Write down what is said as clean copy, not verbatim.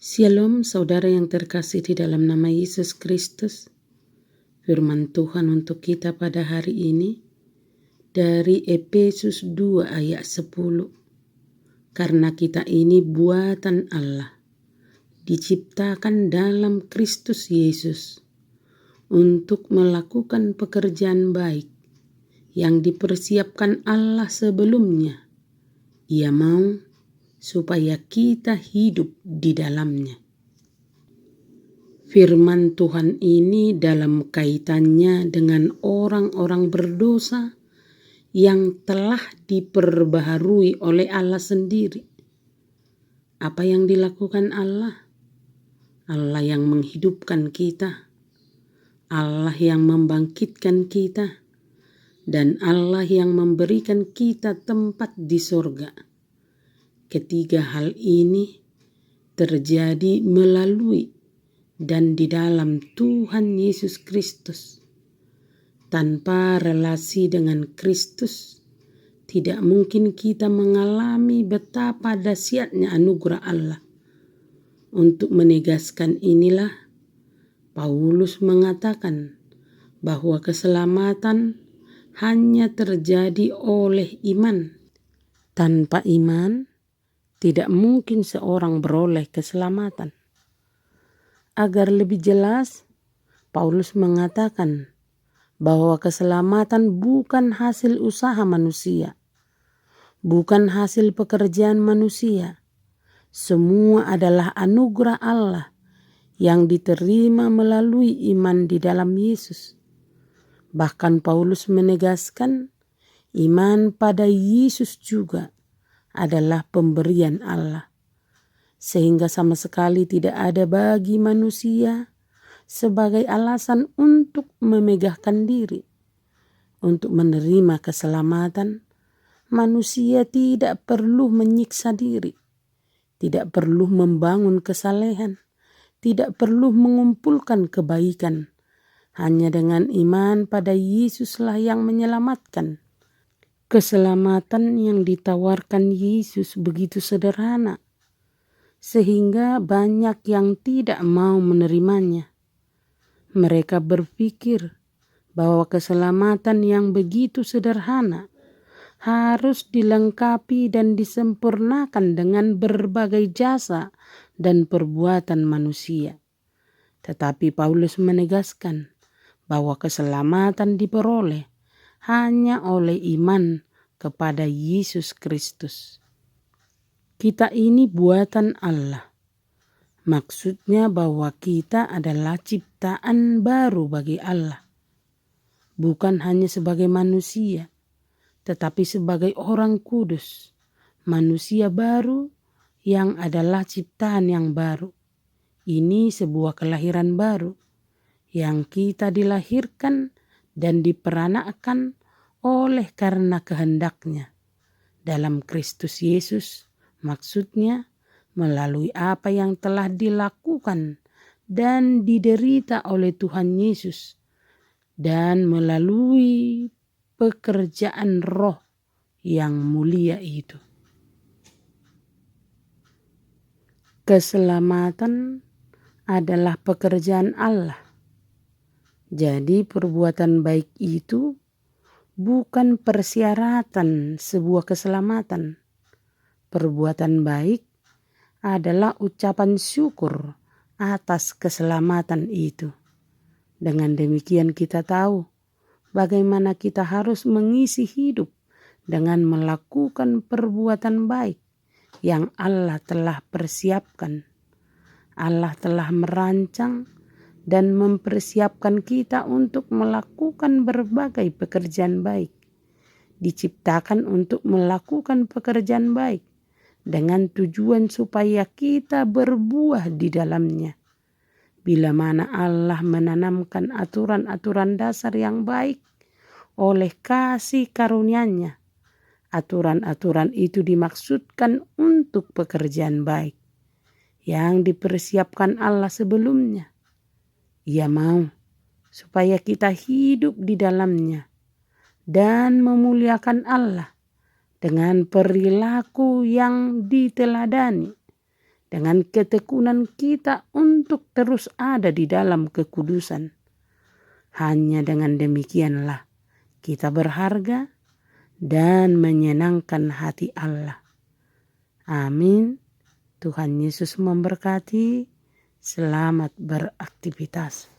Shalom saudara yang terkasih di dalam nama Yesus Kristus. Firman Tuhan untuk kita pada hari ini dari Efesus 2 ayat 10. Karena kita ini buatan Allah, diciptakan dalam Kristus Yesus untuk melakukan pekerjaan baik yang dipersiapkan Allah sebelumnya. Ia mau supaya kita hidup di dalamnya. Firman Tuhan ini dalam kaitannya dengan orang-orang berdosa yang telah diperbaharui oleh Allah sendiri. Apa yang dilakukan Allah? Allah yang menghidupkan kita, Allah yang membangkitkan kita, dan Allah yang memberikan kita tempat di surga. Ketiga hal ini terjadi melalui dan di dalam Tuhan Yesus Kristus. Tanpa relasi dengan Kristus, tidak mungkin kita mengalami betapa dahsyatnya anugerah Allah. Untuk menegaskan inilah, Paulus mengatakan bahwa keselamatan hanya terjadi oleh iman. Tanpa iman, tidak mungkin seorang beroleh keselamatan. Agar lebih jelas, Paulus mengatakan bahwa keselamatan bukan hasil usaha manusia, bukan hasil pekerjaan manusia. Semua adalah anugerah Allah yang diterima melalui iman di dalam Yesus. Bahkan Paulus menegaskan iman pada Yesus juga adalah pemberian Allah, sehingga sama sekali tidak ada bagi manusia sebagai alasan untuk memegahkan diri. Untuk menerima keselamatan, manusia tidak perlu menyiksa diri, tidak perlu membangun kesalehan, tidak perlu mengumpulkan kebaikan. Hanya dengan iman pada Yesuslah yang menyelamatkan. Keselamatan yang ditawarkan Yesus begitu sederhana, sehingga banyak yang tidak mau menerimanya. Mereka berpikir bahwa keselamatan yang begitu sederhana harus dilengkapi dan disempurnakan dengan berbagai jasa dan perbuatan manusia. Tetapi Paulus menegaskan bahwa keselamatan diperoleh hanya oleh iman kepada Yesus Kristus. Kita ini buatan Allah. Maksudnya bahwa kita adalah ciptaan baru bagi Allah. Bukan hanya sebagai manusia, tetapi sebagai orang kudus. Manusia baru yang adalah ciptaan yang baru. Ini sebuah kelahiran baru yang kita dilahirkan dan diperanakkan oleh karena kehendaknya dalam Kristus Yesus, maksudnya melalui apa yang telah dilakukan dan diderita oleh Tuhan Yesus dan melalui pekerjaan Roh yang mulia itu. Keselamatan adalah pekerjaan Allah. Jadi perbuatan baik itu bukan persyaratan sebuah keselamatan. Perbuatan baik adalah ucapan syukur atas keselamatan itu. Dengan demikian kita tahu bagaimana kita harus mengisi hidup dengan melakukan perbuatan baik yang Allah telah persiapkan. Allah telah merancang dan mempersiapkan kita untuk melakukan berbagai pekerjaan baik. Diciptakan untuk melakukan pekerjaan baik dengan tujuan supaya kita berbuah di dalamnya. Bila mana Allah menanamkan aturan-aturan dasar yang baik oleh kasih karunia-Nya, aturan-aturan itu dimaksudkan untuk pekerjaan baik yang dipersiapkan Allah sebelumnya. Ia mau supaya kita hidup di dalamnya dan memuliakan Allah dengan perilaku yang diteladani dengan ketekunan kita untuk terus ada di dalam kekudusan. Hanya dengan demikianlah kita berharga dan menyenangkan hati Allah. Amin. Tuhan Yesus memberkati. Selamat beraktivitas.